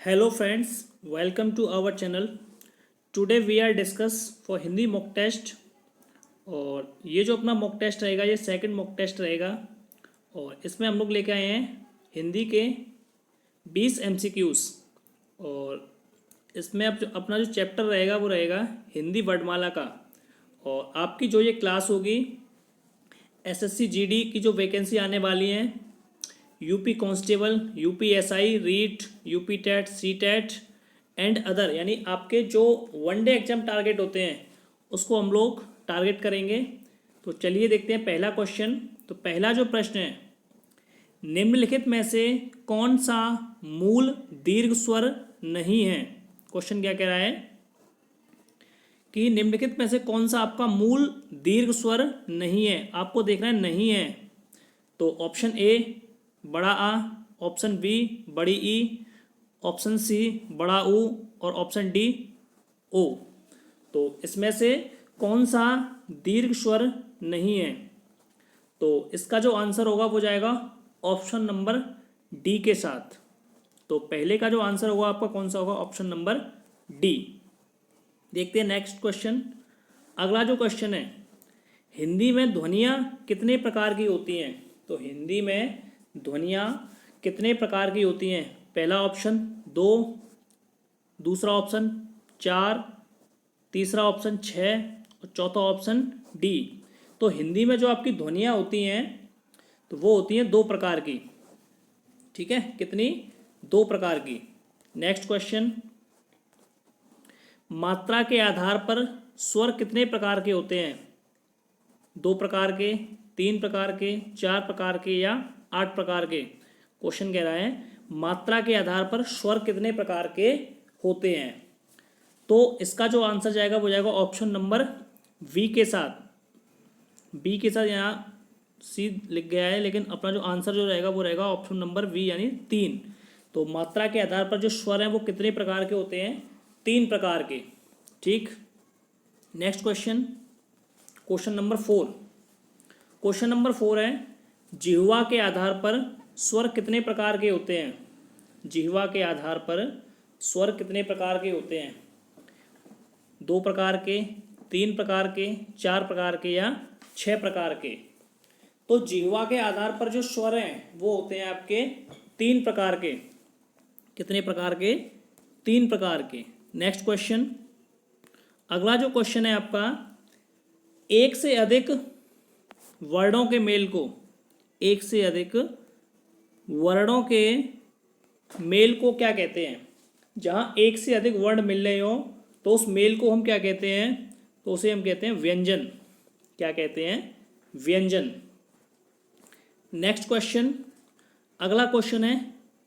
Hello friends, welcome to our channel. Today we are discuss for Hindi mock test. और ये जो अपना mock test रहेगा ये सेकंड मॉक टेस्ट रहेगा। और इसमें हम लोग लेके आए हैं हिंदी के 20 MCQs। और इसमें अब जो अपना जो चैप्टर रहेगा वो रहेगा हिंदी वर्णमाला का। और आपकी जो ये क्लास होगी SSC GD की जो वैकेंसी आने वाली हैं UP constable, UP SI, REET, UP TET, C TET and other, यानी आपके जो वनडे एग्जाम टारगेट होते हैं उसको हम लोग टारगेट करेंगे। तो चलिए देखते हैं पहला क्वेश्चन। तो पहला जो प्रश्न है, निम्नलिखित में से कौन सा मूल दीर्घ स्वर नहीं है। क्वेश्चन क्या कह रहा है कि निम्नलिखित में से कौन सा आपका मूल दीर्घ स्वर नहीं है। आपको देखना है नहीं है। तो ऑप्शन ए बड़ा आ, ऑप्शन बी बड़ी ई, ऑप्शन सी बड़ा ऊ और ऑप्शन डी ओ। तो इसमें से कौन सा दीर्घ स्वर नहीं है। तो इसका जो आंसर होगा वो जाएगा ऑप्शन नंबर डी के साथ। तो पहले का जो आंसर होगा आपका कौन सा होगा, ऑप्शन नंबर डी। देखते हैं नेक्स्ट क्वेश्चन। अगला जो क्वेश्चन है, हिंदी में ध्वनियाँ कितने प्रकार की होती हैं। तो हिंदी में ध्वनियाँ कितने प्रकार की होती हैं। पहला ऑप्शन 2, दूसरा ऑप्शन 4, तीसरा ऑप्शन 6 और चौथा ऑप्शन डी। तो हिंदी में जो आपकी ध्वनियाँ होती हैं तो वो होती हैं 2 प्रकार की। ठीक है, कितनी? 2 प्रकार की। नेक्स्ट क्वेश्चन, मात्रा के आधार पर स्वर कितने प्रकार के होते हैं। 2 प्रकार के, 3 प्रकार के, 4 प्रकार के या 8 प्रकार के। क्वेश्चन कह रहा है मात्रा के आधार पर स्वर कितने प्रकार के होते हैं। तो इसका जो आंसर जाएगा वो जाएगा ऑप्शन नंबर बी के साथ। बी के साथ यहाँ सी लिख गया है, लेकिन अपना जो आंसर जो रहेगा वो रहेगा ऑप्शन नंबर बी यानी 3। तो मात्रा के आधार पर जो स्वर हैं वो कितने प्रकार के होते हैं, 3 प्रकार के। ठीक, next question, question number 4। Question number 4 है, जिह्वा के आधार पर स्वर कितने प्रकार के होते हैं। जिह्वा के आधार पर स्वर कितने प्रकार के होते हैं। 2 प्रकार के, 3 प्रकार के, 4 प्रकार के या 6 प्रकार के। तो जिह्वा के आधार पर जो स्वर हैं वो होते हैं आपके 3 प्रकार के। कितने प्रकार के? 3 प्रकार के। नेक्स्ट क्वेश्चन, अगला जो क्वेश्चन है आपका, एक से अधिक वर्णों के मेल को, एक से अधिक वर्णों के मेल को क्या कहते हैं। जहाँ एक से अधिक वर्ण मिल रहे हो तो उस मेल को हम क्या कहते हैं, तो उसे हम कहते हैं व्यंजन। क्या कहते हैं? व्यंजन। नेक्स्ट क्वेश्चन, अगला क्वेश्चन है,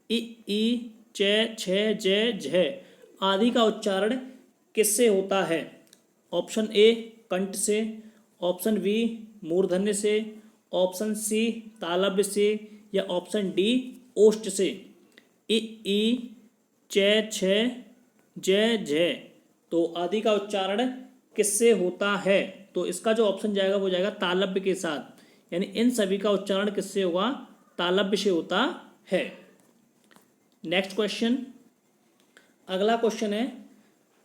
इ, ई, च, छ, ज, झ आदि का उच्चारण किससे होता है। ऑप्शन ए कंठ से, ऑप्शन बी मूर्धन्य से, ऑप्शन सी तालव्य से या ऑप्शन डी ओष्ठ से। इ, ई, च, छ, ज, झ तो आदि का उच्चारण किससे होता है। तो इसका जो ऑप्शन जाएगा वो जाएगा तालव्य के साथ, यानी इन सभी का उच्चारण किससे होगा, तालव्य से होता है। नेक्स्ट क्वेश्चन, अगला क्वेश्चन है,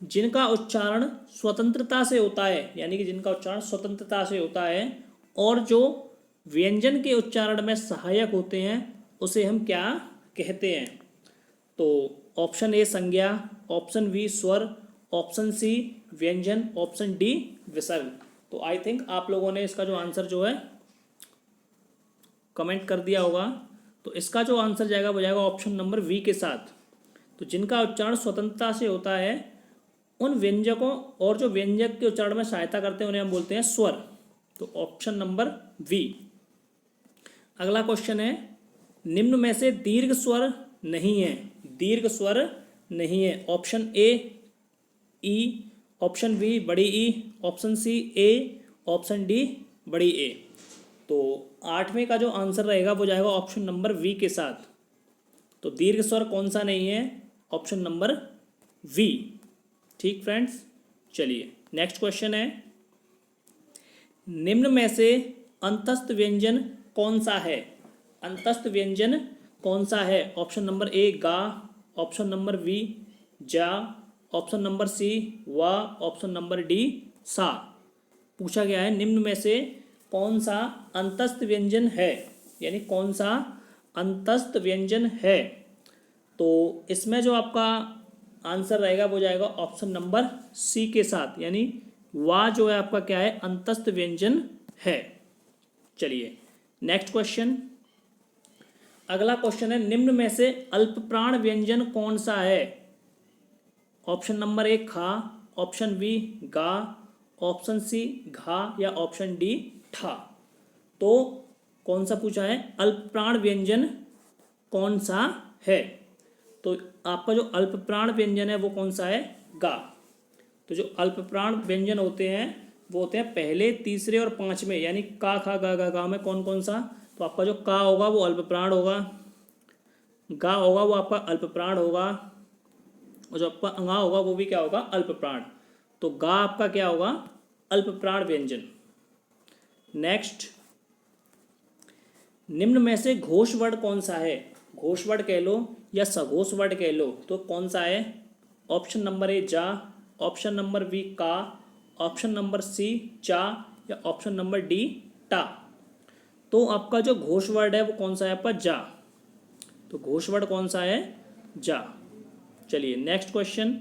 जिनका उच्चारण स्वतंत्रता से होता है, यानी कि जिनका उच्चारण स्वतंत्रता से होता है और जो व्यंजन के उच्चारण में सहायक होते हैं उसे हम क्या कहते हैं। तो ऑप्शन ए संज्ञा, ऑप्शन बी स्वर, ऑप्शन सी व्यंजन, ऑप्शन डी विसर्ग। तो आई थिंक आप लोगों ने इसका जो आंसर जो है कमेंट कर दिया होगा। तो इसका जो आंसर जाएगा वो जाएगा ऑप्शन नंबर वी के साथ। तो जिनका उच्चारण स्वतंत्रता से होता है उन व्यंजकों और जो व्यंजक के उच्चारण में सहायता करते हैं उन्हें हम बोलते हैं स्वर। तो ऑप्शन नंबर वी। अगला क्वेश्चन है, निम्न में से दीर्घ स्वर नहीं है। दीर्घ स्वर नहीं है। ऑप्शन ए ई, ऑप्शन बी बड़ी ई, ऑप्शन सी ए, ऑप्शन डी बड़ी ए। तो 8वें का जो आंसर रहेगा वो जाएगा ऑप्शन नंबर वी के साथ। तो दीर्घ स्वर कौन सा नहीं है, ऑप्शन नंबर वी। ठीक फ्रेंड्स, चलिए नेक्स्ट क्वेश्चन है, निम्न में से अंतस्थ व्यंजन कौन सा है। अंतस्थ व्यंजन कौन सा है। ऑप्शन नंबर ए गा, ऑप्शन नंबर बी जा, ऑप्शन नंबर सी वा, ऑप्शन नंबर डी सा। पूछा गया है निम्न में से कौन सा अंतस्थ व्यंजन है, यानी कौन सा अंतस्थ व्यंजन है। तो इसमें जो आपका आंसर रहेगा वो जाएगा ऑप्शन नंबर सी के साथ, यानी वा जो है आपका क्या है, अंतस्थ व्यंजन है। चलिए नेक्स्ट क्वेश्चन। अगला क्वेश्चन है निम्न में से अल्पप्राण व्यंजन कौन सा है। ऑप्शन नंबर ए खा, ऑप्शन बी गा, ऑप्शन सी घा या ऑप्शन डी ठा। तो कौन सा पूछा है, अल्पप्राण व्यंजन कौन सा है। तो आपका जो अल्पप्राण व्यंजन है वो कौन सा है, गा। तो जो अल्पप्राण व्यंजन होते हैं वो होते हैं पहले, तीसरे और पांचवें, यानी का खा गा में कौन कौन सा। तो आपका जो का होगा वो अल्पप्राण होगा, गा होगा वो आपका अल्पप्राण होगा, और जो आपका अंगा होगा वो भी क्या होगा, अल्पप्राण। तो गा आपका क्या होगा, अल्पप्राण व्यंजन। नेक्स्ट, निम्न में से घोष वर्ड कौन सा है। घोष वर्ड कह लो या सघोष वर्ड कह लो, तो कौन सा है। ऑप्शन नंबर ए जा, ऑप्शन नंबर बी का, ऑप्शन नंबर सी चा या ऑप्शन नंबर डी टा। तो आपका जो घोष वर्ड है वो कौन सा है आपका, जा। तो घोष वर्ड कौन सा है, जा। चलिए नेक्स्ट क्वेश्चन।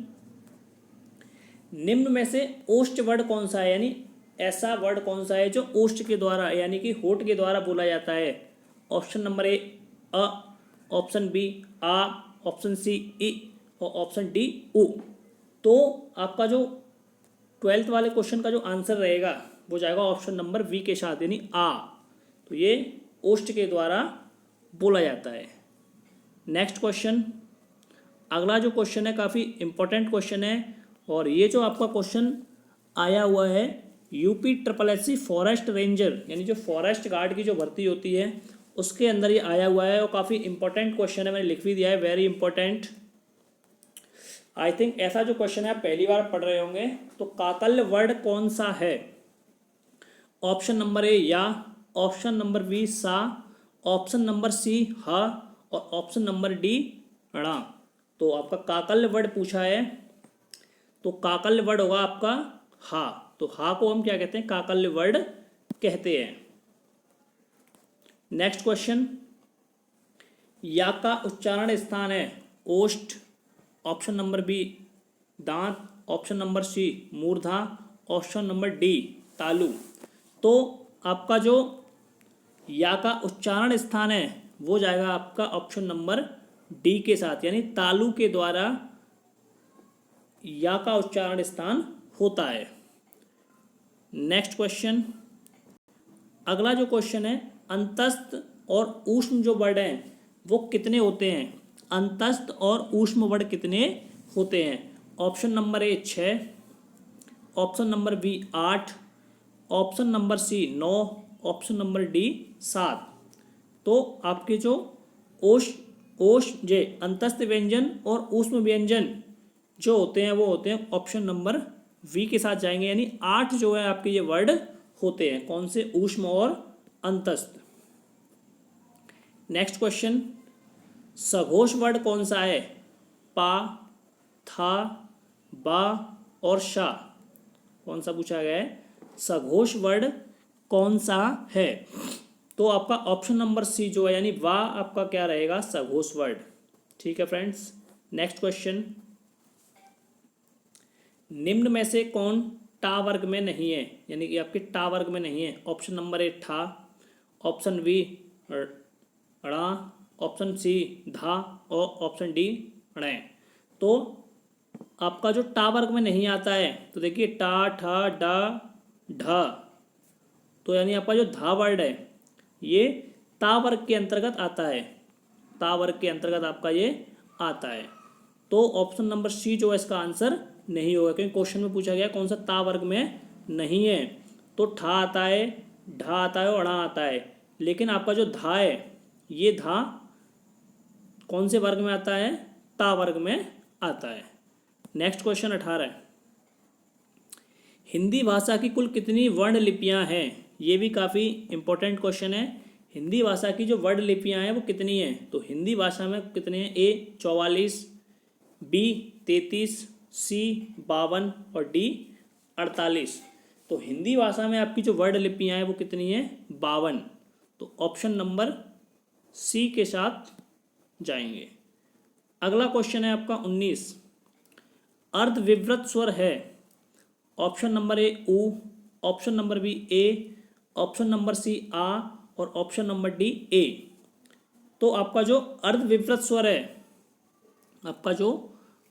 निम्न में से ओष्ठ वर्ड कौन सा है, यानी ऐसा वर्ड कौन सा है जो ओष्ठ के द्वारा यानी कि होठ के द्वारा बोला जाता है। ऑप्शन नंबर ए अ, ऑप्शन बी आ, ऑप्शन सी ई और ऑप्शन डी उ। तो आपका जो 12th वाले क्वेश्चन का जो आंसर रहेगा वो जाएगा ऑप्शन नंबर बी के साथ, यानी आ। तो ये ओष्ठ के द्वारा बोला जाता है। Next question. अगला जो क्वेश्चन है काफ़ी इंपॉर्टेंट क्वेश्चन है, और ये जो आपका क्वेश्चन आया हुआ है यूपी SSSC फॉरेस्ट रेंजर, यानी जो फॉरेस्ट गार्ड की जो भर्ती होती है उसके अंदर ये आया हुआ है, और काफ़ी इंपॉर्टेंट क्वेश्चन है, मैंने लिख भी दिया है, वेरी इंपॉर्टेंट। आई थिंक ऐसा जो क्वेश्चन है आप पहली बार पढ़ रहे होंगे। तो काकल्य वर्ड कौन सा है। ऑप्शन नंबर ए या, ऑप्शन नंबर बी सा, ऑप्शन नंबर सी हा और ऑप्शन नंबर डी णा। तो आपका काकल्य वर्ड पूछा है, तो काकल्य वर्ड होगा आपका हा। तो हा को हम क्या कहते हैं, काकल्य वर्ड कहते हैं। Next question. या का उच्चारण स्थान है ओष्ठ, ऑप्शन नंबर बी दांत, ऑप्शन नंबर सी मूर्धा, ऑप्शन नंबर डी तालु। तो आपका जो या का उच्चारण स्थान है वो जाएगा आपका ऑप्शन नंबर डी के साथ, यानी तालु के द्वारा या का उच्चारण स्थान होता है। Next question. अगला जो क्वेश्चन है अंतस्थ और ऊष्म जो वर्ड हैं वो कितने होते हैं। अंतस्थ और ऊष्म वर्ड कितने होते हैं। Option number A 6, option number B 8, option number C 9, option number D 7। तो आपके जो अंतस्थ व्यंजन और ऊष्म व्यंजन जो होते हैं वो होते हैं ऑप्शन नंबर वी के साथ जाएंगे, यानी 8 जो है आपके ये वर्ड होते हैं, कौन से, ऊष्म और अंतस्थ। Next question. सघोष वर्ड कौन सा है। पा, था, बा और शा। कौन सा पूछा गया है, सघोष वर्ड कौन सा है। तो आपका ऑप्शन नंबर सी जो है यानी वा आपका क्या रहेगा, सघोष वर्ड। ठीक है फ्रेंड्स। Next question. निम्न में से कौन टा वर्ग में नहीं है, यानी कि आपके टा वर्ग में नहीं है। ऑप्शन नंबर ए ठा, ऑप्शन बी ड़ा, ऑप्शन सी धा और ऑप्शन डी णे। तो आपका जो टा वर्ग में नहीं आता है, तो देखिए टा ठा डा ढा, तो यानी आपका जो धा वर्ड है ये ता वर्ग के अंतर्गत आता है, ता वर्ग के अंतर्गत आपका ये आता है। तो ऑप्शन नंबर सी जो है इसका आंसर नहीं होगा, क्योंकि क्वेश्चन में पूछा गया कौन सा ता वर्ग में नहीं है। तो ठा आता है, ढा आता है और अड़ा आता है, लेकिन आपका जो धा है ये धा कौन से वर्ग में आता है, ता वर्ग में आता है। Next question 18। हिंदी भाषा की कुल कितनी वर्ण लिपियां हैं। ये भी काफ़ी इंपॉर्टेंट क्वेश्चन है। हिंदी भाषा की जो वर्ण लिपियां हैं वो कितनी हैं। तो हिंदी भाषा में कितने हैं, ए 44, बी 33, सी 52 और डी 48। तो हिंदी भाषा में आपकी जो वर्ण लिपियाँ हैं वो कितनी हैं? 52। तो ऑप्शन नंबर सी के साथ जाएंगे। अगला क्वेश्चन है आपका 19। अर्धविवृत स्वर है। ऑप्शन नंबर ए उ, ऑप्शन नंबर बी ए, ऑप्शन नंबर सी आ और ऑप्शन नंबर डी ए। तो आपका जो अर्धविवृत स्वर है, आपका जो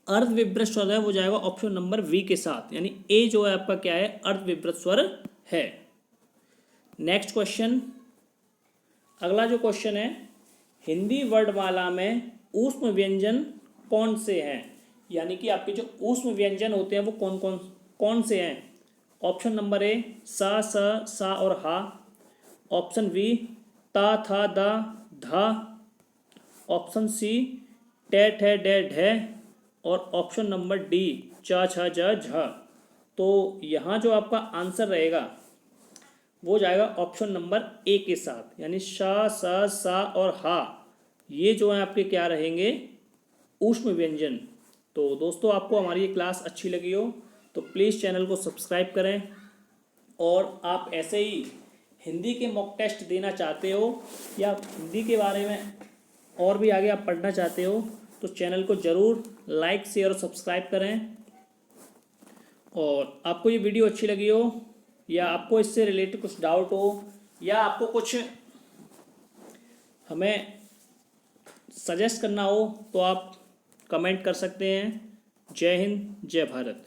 अर्धविवृत स्वर है वो जाएगा ऑप्शन नंबर वी के साथ, यानी ए जो है आपका क्या है? अर्धविवृत स्वर है। नेक्स्ट क्वेश्चन, अगला जो क्वेश्चन है, हिंदी वर्णमाला में ऊष्म व्यंजन कौन से हैं? यानी कि आपके जो ऊष्म व्यंजन होते हैं वो कौन से हैं? ऑप्शन नंबर ए सा, स, सा और हा। ऑप्शन बी ता, था, दा, धा। ऑप्शन सी टे, ठे, डे, ढे। और ऑप्शन नंबर डी चा, छा, जा, झा। तो यहाँ जो आपका आंसर रहेगा वो जाएगा ऑप्शन नंबर ए के साथ, यानी शा, सा, सा और हा, ये जो है आपके क्या रहेंगे? ऊष्म व्यंजन। तो दोस्तों आपको हमारी ये क्लास अच्छी लगी हो तो प्लीज़ चैनल को सब्सक्राइब करें, और आप ऐसे ही हिंदी के मॉक टेस्ट देना चाहते हो या हिंदी के बारे में और भी आगे आप पढ़ना चाहते हो तो चैनल को ज़रूर लाइक, शेयर और सब्सक्राइब करें। और आपको ये वीडियो अच्छी लगी हो या आपको इससे रिलेटेड कुछ डाउट हो या आपको कुछ हमें सजेस्ट करना हो तो आप कमेंट कर सकते हैं। जय हिंद, जय भारत।